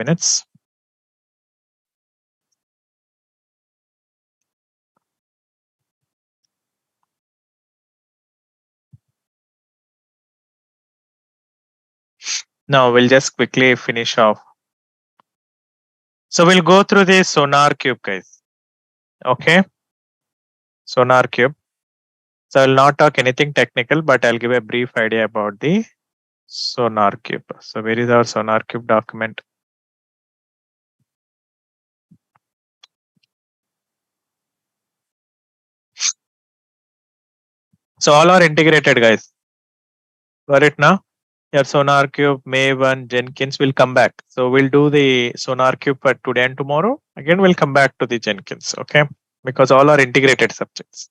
minutes. Now we'll just quickly finish off. So we'll go through the Sonar Cube, guys. Okay, Sonar Cube. So I'll not talk anything technical, but I'll give a brief idea about the Sonar Cube. So where is our Sonar Cube document? So all are integrated, guys. Got it now? Your Sonar Cube, Maven, Jenkins will come back. So we'll do the Sonar Cube for today and tomorrow. Again, we'll come back to the Jenkins, okay? Because all are integrated subjects.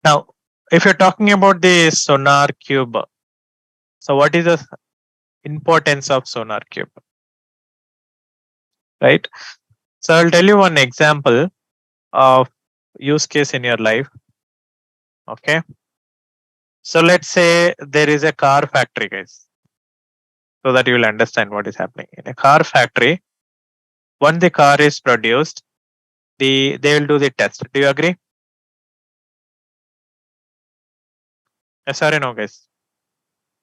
Now, if you're talking about the Sonar Cube, so what is the importance of Sonar Cube? Right? So I'll tell you one example of use case in your life. Okay. So let's say there is a car factory, guys. So that you will understand what is happening. In a car factory, once the car is produced, they will do the test. Do you agree? Yes or no, guys?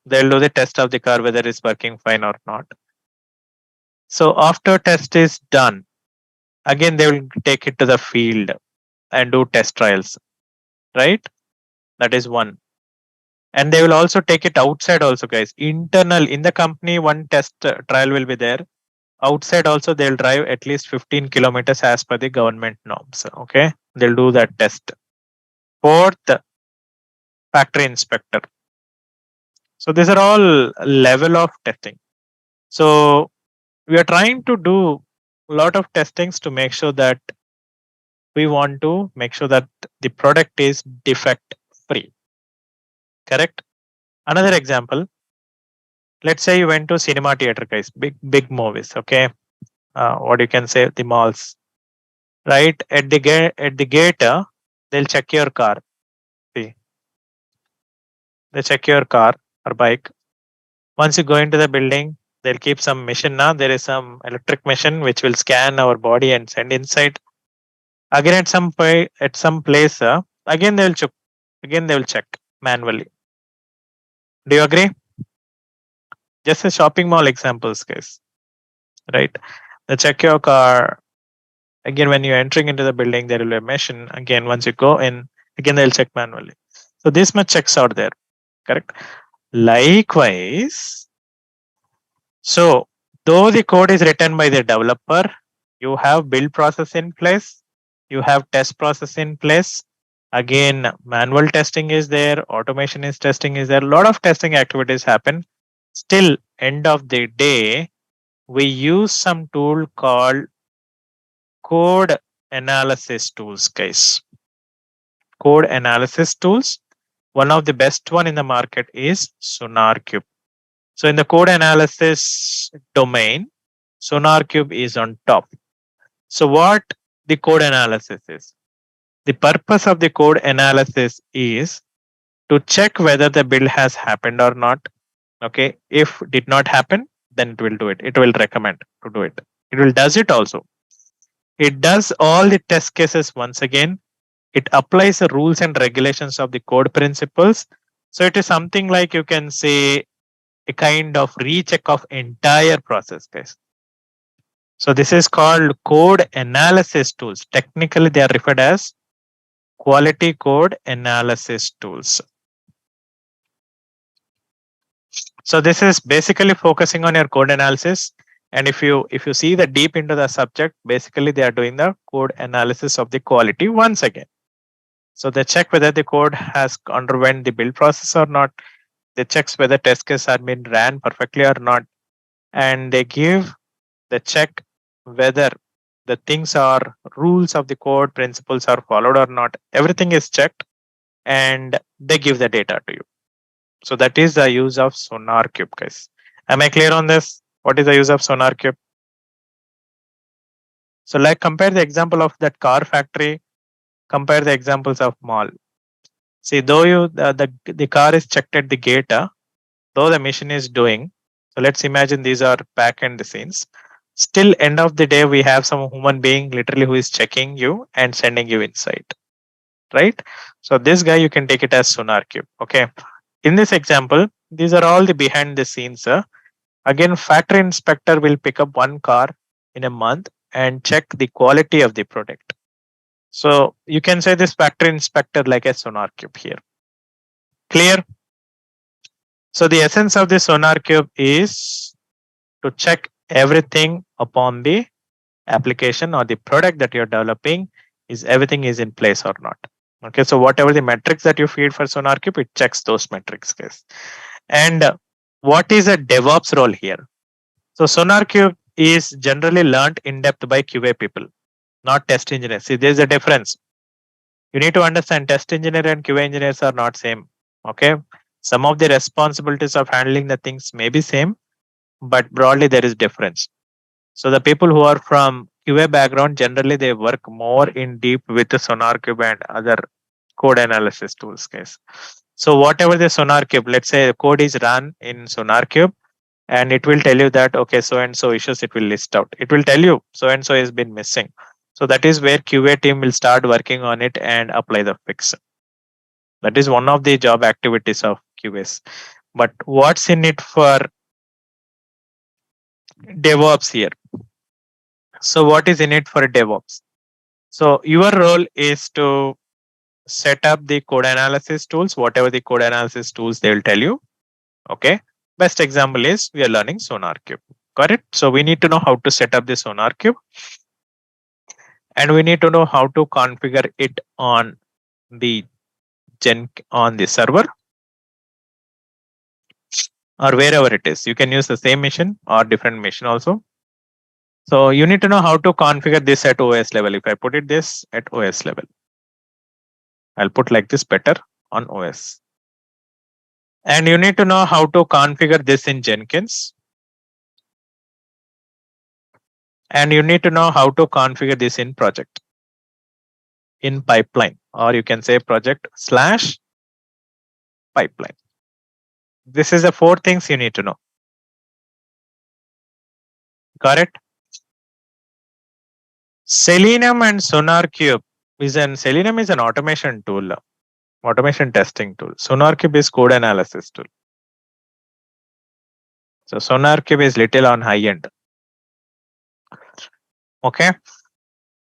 They'll do the test of the car whether it's working fine or not. So after test is done, again they will take it to the field and do test trials, right? That is one. And they will also take it outside also, guys. Internal in the company, one test trial will be there. Outside also they'll drive at least 15 kilometers as per the government norms. Okay, they'll do that test. Fourth, factory inspector. So these are all level of testing. So we are trying to do a lot of testings to make sure that we want to make sure that the product is defect free. Correct? Another example, let's say you went to cinema theater, guys, big movies, okay? What you can say, the malls, right? At the gate, they'll check your car. See, they check your car or bike. Once you go into the building, they'll keep some machine. Now there is some electric machine which will scan our body and send inside. Again, at some place, again they will check. Again they will check manually. Do you agree? Just a shopping mall examples, guys. Right? They check your car. Again, when you're entering into the building, there will be a machine. Again, once you go in, again they'll check manually. So this much checks out there. Correct? Likewise, so though the code is written by the developer, you have build process in place, you have test process in place. Again, manual testing is there, automation is testing is there. A lot of testing activities happen. Still, end of the day, we use some tool called code analysis tools, guys. Code analysis tools. One of the best one in the market is SonarCube. So in the code analysis domain, SonarCube is on top. So what the code analysis is? The purpose of the code analysis is to check whether the build has happened or not. Okay, if did not happen, then it will do it. It will recommend to do it. It will does it also. It does all the test cases once again. It applies the rules and regulations of the code principles. So it is something like you can say a kind of recheck of entire process, guys. So this is called code analysis tools. Technically, they are referred as quality code analysis tools. So this is basically focusing on your code analysis. And if you see the deep into the subject, basically they are doing the code analysis of the quality once again. So they check whether the code has underwent the build process or not. They checks whether test cases have been ran perfectly or not. And they give the check whether the things are rules of the code principles are followed or not. Everything is checked and they give the data to you. So that is the use of SonarCube, guys. Am I clear on this? What is the use of SonarCube? So like compare the example of that car factory, compare the examples of mall. See, though the car is checked at the gate, though the machine is doing, So let's imagine these are back-end scenes. Still, end of the day, we have some human being literally who is checking you and sending you insight, right? So this guy, you can take it as SonarQube. Okay. In this example, these are all the behind the scenes. Again, factory inspector will pick up one car in a month and check the quality of the product. So you can say this factory inspector like a SonarQube here. Clear? So the essence of the SonarQube is to check everything upon the application or the product that you're developing, is everything is in place or not. Okay, so whatever the metrics that you feed for SonarQube, it checks those metrics, guys. And what is a DevOps role here? So SonarQube is generally learned in depth by QA people, not test engineers. See, there's a difference. You need to understand test engineer and QA engineers are not same. Okay, some of the responsibilities of handling the things may be same, but broadly there is difference. So the people who are from QA background, generally they work more in deep with the SonarQube and other code analysis tools, guys. So whatever the SonarQube, let's say the code is run in SonarQube, and it will tell you that okay, so and so issues it will list out. It will tell you so and so has been missing. So that is where QA team will start working on it and apply the fix. That is one of the job activities of QAs. But what's in it for DevOps here? So what is in it for DevOps? So your role is to set up the code analysis tools, whatever the code analysis tools they will tell you. Okay. Best example is we are learning SonarQube. Got it? So we need to know how to set up the SonarQube, and we need to know how to configure it on the on the server or wherever it is. You can use the same machine or different machine also. So you need to know how to configure this at OS level. If I put it this at OS level, I'll put like this better on OS. And you need to know how to configure this in Jenkins. And you need to know how to configure this in project, in pipeline, or you can say project/pipeline. This is the 4 things you need to know. Got it? Selenium and SonarQube Selenium is an automation tool, automation testing tool. SonarQube is code analysis tool. So SonarQube is little on high end. Okay.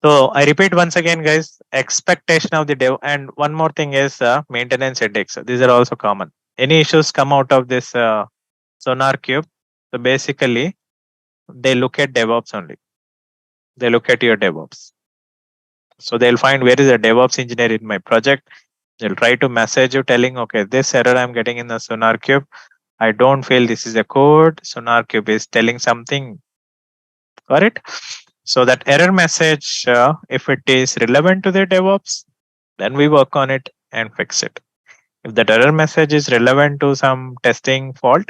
So I repeat once again, guys, expectation of the dev. And one more thing is maintenance headaches. These are also common. Any issues come out of this SonarQube. So basically, they look at DevOps only. They look at your DevOps. So they'll find where is a DevOps engineer in my project. They'll try to message you telling, okay, this error I'm getting in the SonarQube. I don't feel this is a code. SonarQube is telling something. Got it? So that error message, if it is relevant to the DevOps, then we work on it and fix it. If that error message is relevant to some testing fault,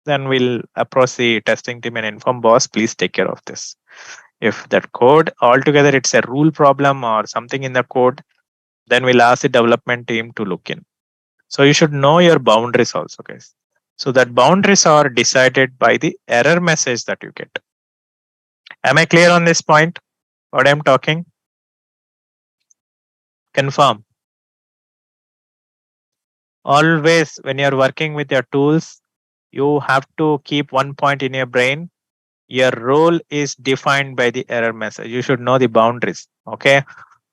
then we'll approach the testing team and inform boss, please take care of this. If that code altogether it's a rule problem or something in the code, then we'll ask the development team to look in. So you should know your boundaries also, guys. So that boundaries are decided by the error message that you get. Am I clear on this point? What I'm talking? Confirm. Always when you're working with your tools, you have to keep one point in your brain. Your role is defined by the error message. You should know the boundaries. Okay.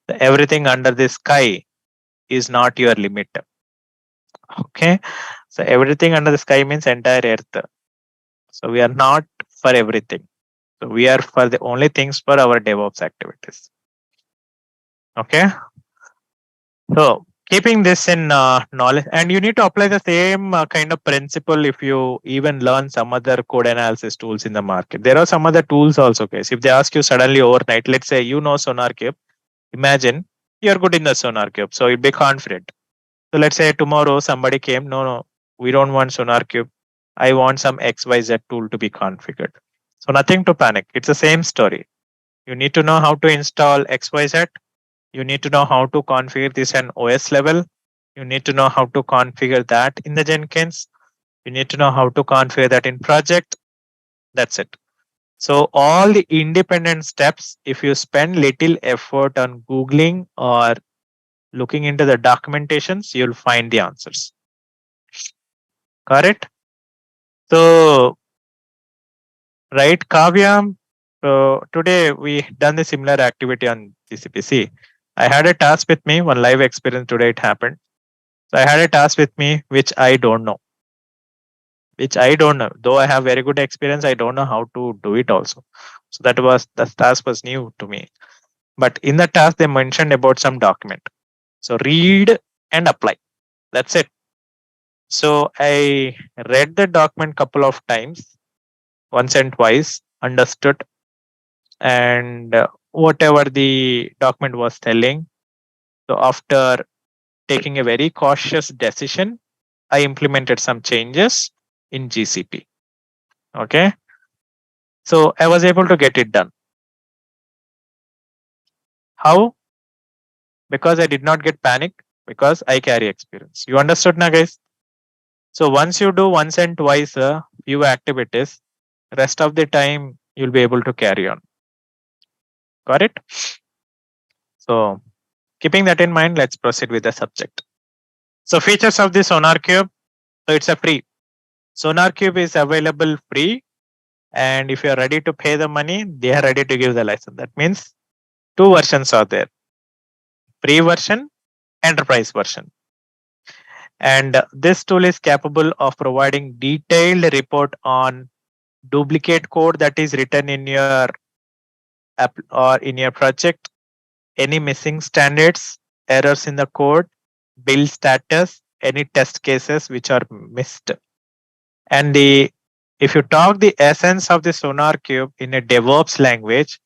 Everything under the sky is not your limit. Okay. So everything under the sky means entire earth. So we are not for everything. So we are for the only things for our DevOps activities. Okay. So keeping this in knowledge, and you need to apply the same kind of principle if you even learn some other code analysis tools in the market. There are some other tools also, guys. If they ask you suddenly overnight, let's say you know SonarQube, imagine you're good in the SonarQube, so you'll be confident. So let's say tomorrow somebody came, no, we don't want SonarQube. I want some XYZ tool to be configured. So nothing to panic. It's the same story. You need to know how to install XYZ. You need to know how to configure this at OS level. You need to know how to configure that in the Jenkins. You need to know how to configure that in project. That's it. So all the independent steps, if you spend little effort on Googling or looking into the documentations, you'll find the answers. Correct? So, right, Kavya, today we done the similar activity on GCPC. I had a task with me, one live experience today it happened. So I had a task with me which I don't know, which I don't know. Though I have very good experience, I don't know how to do it also. So the task was new to me. But in the task, they mentioned about some document. So read and apply. That's it. So I read the document couple of times, once and twice, understood, and whatever the document was telling. So after taking a very cautious decision, I implemented some changes in GCP. Okay. So I was able to get it done. How? Because I did not get panicked because I carry experience. You understood now, guys? So once you do once and twice few activities, rest of the time you'll be able to carry on. Got it? So keeping that in mind, let's proceed with the subject. So features of the Sonar Cube. So it's a free. Sonar Cube is available free, and if you are ready to pay the money, they are ready to give the license. That means two versions are there: free version, enterprise version. And this tool is capable of providing detailed report on duplicate code that is written in your app or in your project, any missing standards, errors in the code, build status, any test cases which are missed. And the if you talk the essence of the Sonar Cube in a DevOps language,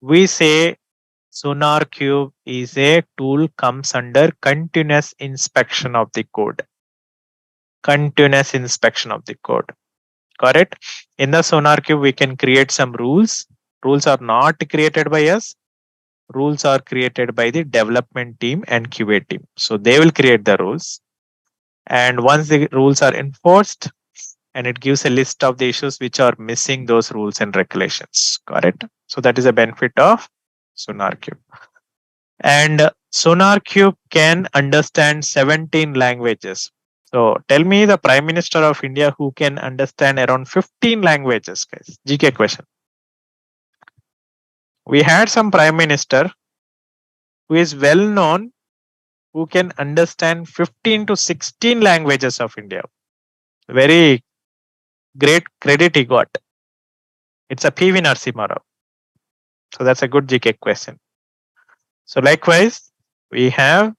we say Sonar Cube is a tool comes under continuous inspection of the code. Continuous inspection of the code. Correct? In the Sonar Cube, we can create some rules. Rules are not created by us. Rules are created by the development team and QA team. So they will create the rules. And once the rules are enforced, and it gives a list of the issues which are missing those rules and regulations. Correct? So that is a benefit of SonarQube. And SonarQube can understand 17 languages. So tell me the Prime Minister of India who can understand around 15 languages, guys. GK question. We had some Prime Minister who is well known who can understand 15 to 16 languages of India. Very great credit he got. It's a PV Narasimha Rao. So that's a good GK question. So likewise, we have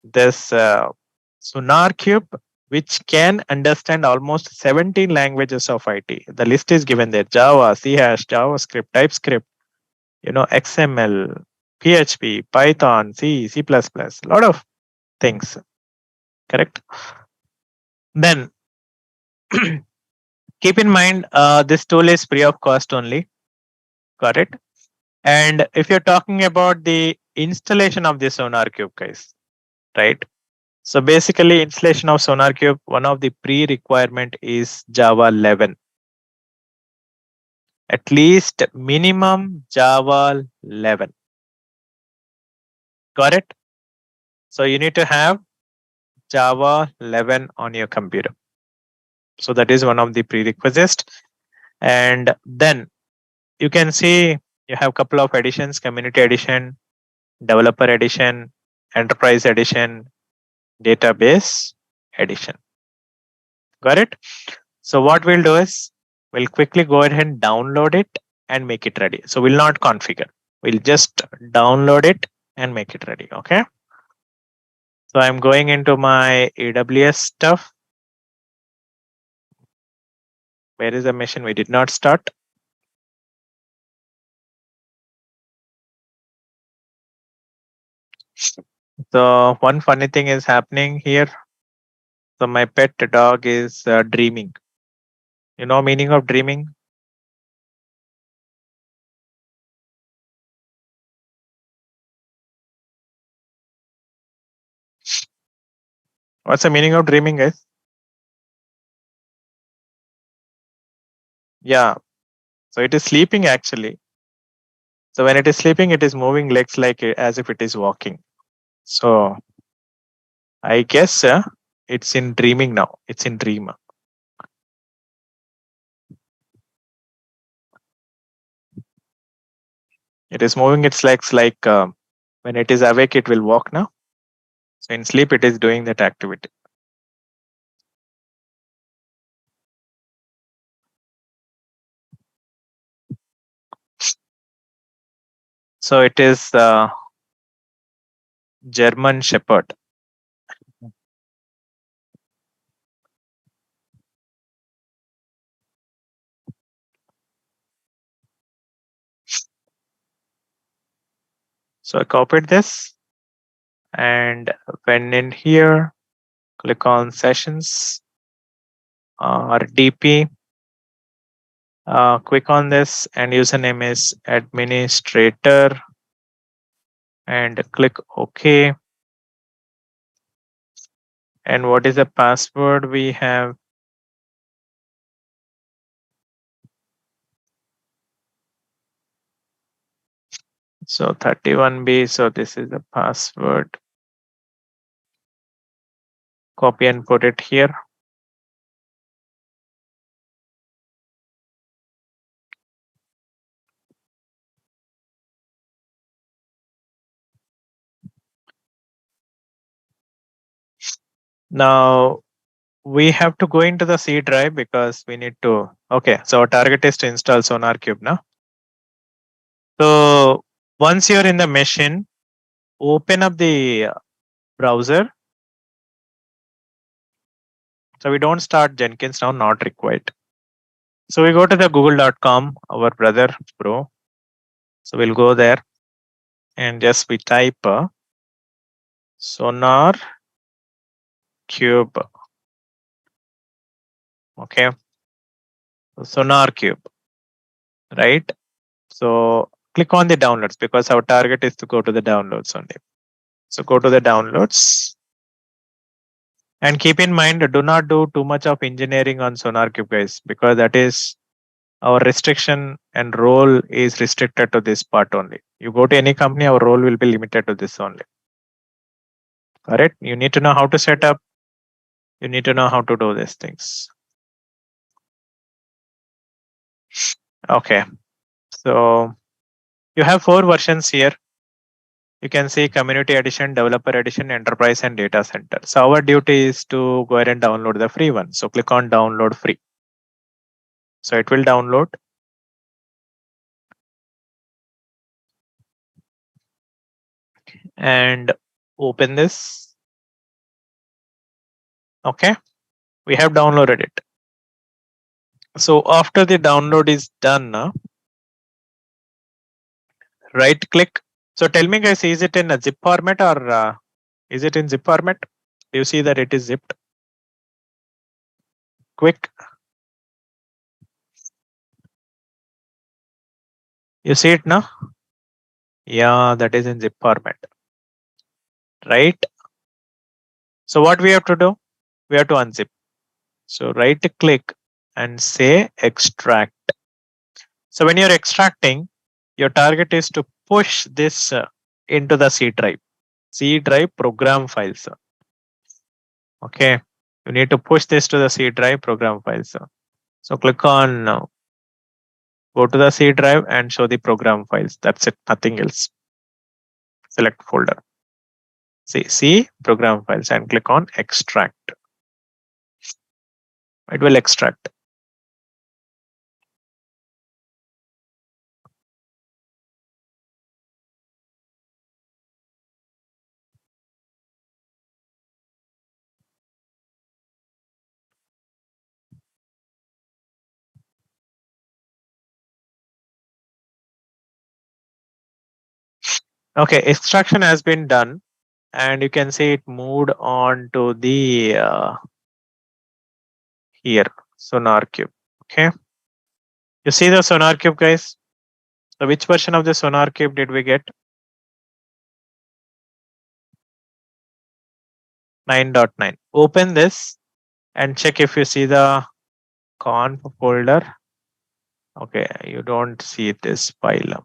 this SonarQube, which can understand almost 17 languages of IT. The list is given there: Java, C Hash, JavaScript, TypeScript, XML, PHP, Python, C, C++, a lot of things. Correct? Then keep in mind, this tool is free of cost only. Got it? And if you're talking about the installation of the SonarQube, guys, right? So basically, installation of SonarQube, one of the pre-requirement is Java 11. At least minimum Java 11. Got it? So you need to have Java 11 on your computer. So that is one of the prerequisites. And then you can see you have a couple of editions: community edition, developer edition, enterprise edition, database edition. Got it? So what we'll do is we'll quickly go ahead and download it and make it ready. So we'll not configure. We'll just download it and make it ready. Okay. So I'm going into my AWS stuff. Where is the machine? We did not start. So one funny thing is happening here. So my pet dog is dreaming. You know meaning of dreaming? What's the meaning of dreaming, guys? Yeah. So it is sleeping actually. So when it is sleeping, it is moving legs like as if it is walking. So I guess it's in dreaming now. It's in dream. It is moving its legs like when it is awake, it will walk now. So in sleep, it is doing that activity. So it is German Shepherd. So I copied this and when in here, click on sessions or DP. Click on this and username is administrator and click OK. And what is the password we have? So 31B. So this is the password. Copy and put it here. Now we have to go into the C drive because we need to. Okay, so our target is to install SonarQube now. So once you're in the machine, open up the browser. So we don't start Jenkins now, not required. So we go to the google.com, our brother bro. So we'll go there and just we type Sonar Cube. Okay. Sonar Cube, right? So click on the downloads because our target is to go to the downloads only. So go to the downloads and keep in mind, do not do too much of engineering on SonarQube guys, because that is our restriction and role is restricted to this part only. You go to any company, our role will be limited to this only. Correct? You need to know how to set up. You need to know how to do these things. Okay. So you have 4 versions here. You can see community edition, developer edition, enterprise, and data center. So our duty is to go ahead and download the free one. So click on download free. So it will download. And open this. Okay. We have downloaded it. So after the download is done, right click. So tell me guys, is it in a zip format or is it in zip format? Do you see that it is zipped? Quick. You see it now? Yeah, that is in zip format. Right? So what we have to do? We have to unzip. So right click and say extract. So when you're extracting, your target is to push this into the C drive. C drive program files. Okay. You need to push this to the C drive program files. So click on go to the C drive and show the program files. That's it, nothing else. Select folder. See C program files and click on extract. It will extract. Okay, extraction has been done, and you can see it moved on to the here SonarQube. Okay, you see the SonarQube guys. So which version of the SonarQube did we get? 9.9. Open this and check if you see the conf folder. Okay, you don't see this file.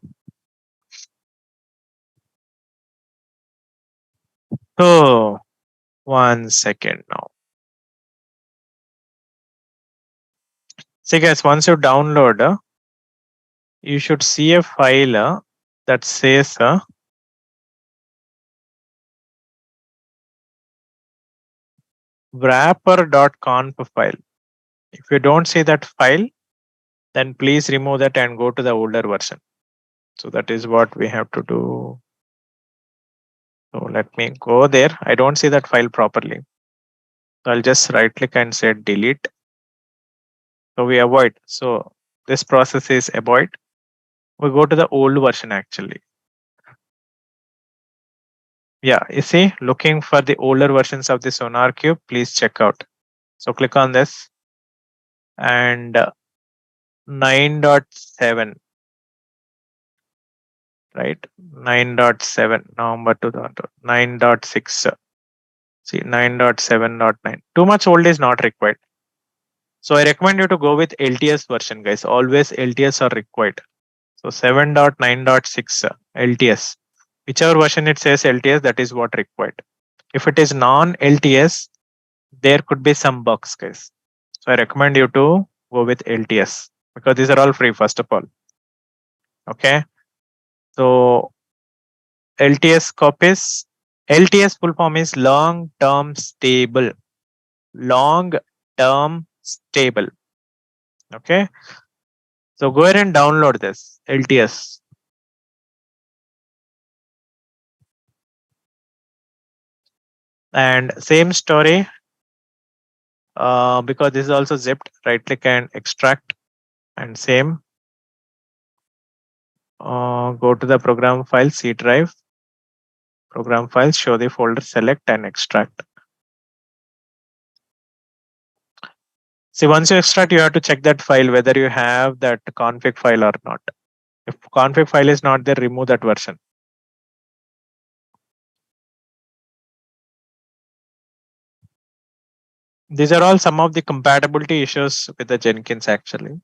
So 1 second now. See guys, once you download, you should see a file that says wrapper.conf file. If you don't see that file, then please remove that and go to the older version. So that is what we have to do. So let me go there. I don't see that file properly. So I'll just right click and say delete. So we avoid. So this process is avoid. We go to the old version actually. Yeah, you see, looking for the older versions of the SonarQube, please check out. So click on this and 9.7, right? 9.7, November 9.6. See, 9.7.9. Too much old is not required. So I recommend you to go with LTS version, guys. Always LTS are required. So 7.9.6 LTS. Whichever version it says LTS, that is what required. If it is non-LTS, there could be some bugs, guys. So I recommend you to go with LTS because these are all free, first of all. Okay. So LTS copies. LTS full form is long term stable. Long term stable. Okay. So go ahead and download this LTS. And same story, because this is also zipped, right click and extract, and same. Go to the program file, C drive, program files, show the folder, select and extract. See, once you extract, you have to check that file whether you have that config file or not. If config file is not there, remove that version. These are all some of the compatibility issues with the Jenkins actually.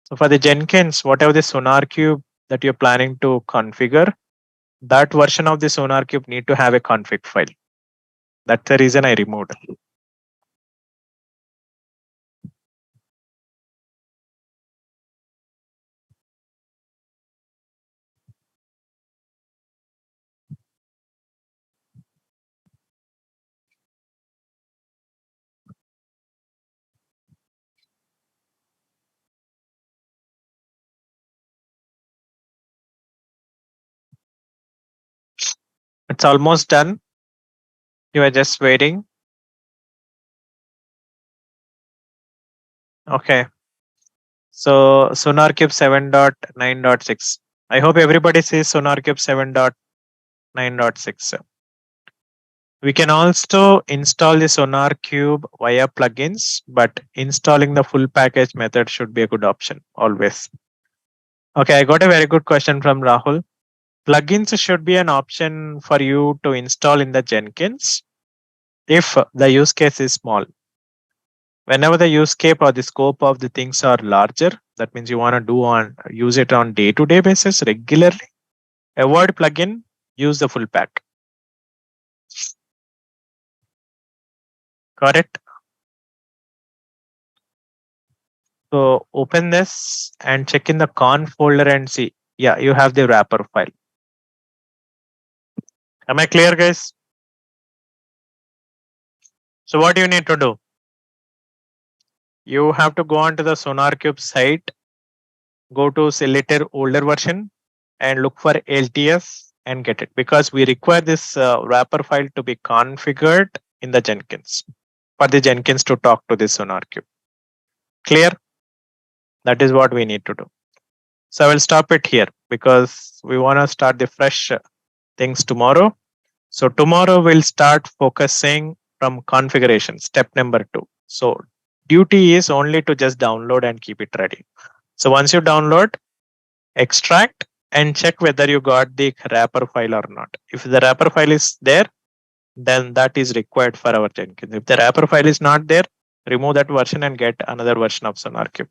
So for the Jenkins, whatever the SonarQube that you're planning to configure, that version of the SonarQube need to have a config file. That's the reason I removed. It's almost done. You are just waiting. Okay. So SonarQube 7.9.6. I hope everybody sees SonarQube 7.9.6. We can also install the SonarQube via plugins, but installing the full package method should be a good option always. Okay, I got a very good question from Rahul. Plugins should be an option for you to install in the Jenkins if the use case is small. Whenever the use case or the scope of the things are larger, that means you want to use it on day-to-day basis regularly. Avoid plugin, use the full pack. Got it? So open this and check in the conf folder and see. Yeah, you have the wrapper file. Am I clear, guys? So what do you need to do? You have to go onto the SonarQube site, go to selected older version and look for LTS and get it, because we require this wrapper file to be configured in the Jenkins for the Jenkins to talk to this SonarQube. Clear? That is what we need to do. So I will stop it here because we want to start the fresh things tomorrow. So tomorrow we'll start focusing from configuration, step number 2. So duty is only to just download and keep it ready. So once you download, extract and check whether you got the wrapper file or not. If the wrapper file is there, then that is required for our Jenkins. If the wrapper file is not there, remove that version and get another version of SonarQube.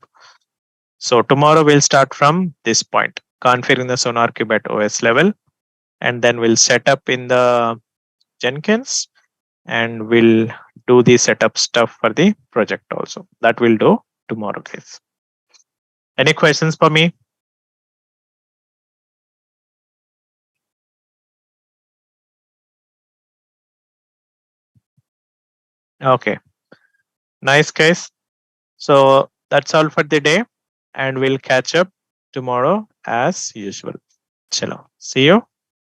So tomorrow we'll start from this point, configuring the SonarQube at OS level, and then we'll set up in the Jenkins, and we'll do the setup stuff for the project also. That we'll do tomorrow, guys. Any questions for me? Okay, nice, guys. So that's all for the day, and we'll catch up tomorrow as usual. Chalo. See you.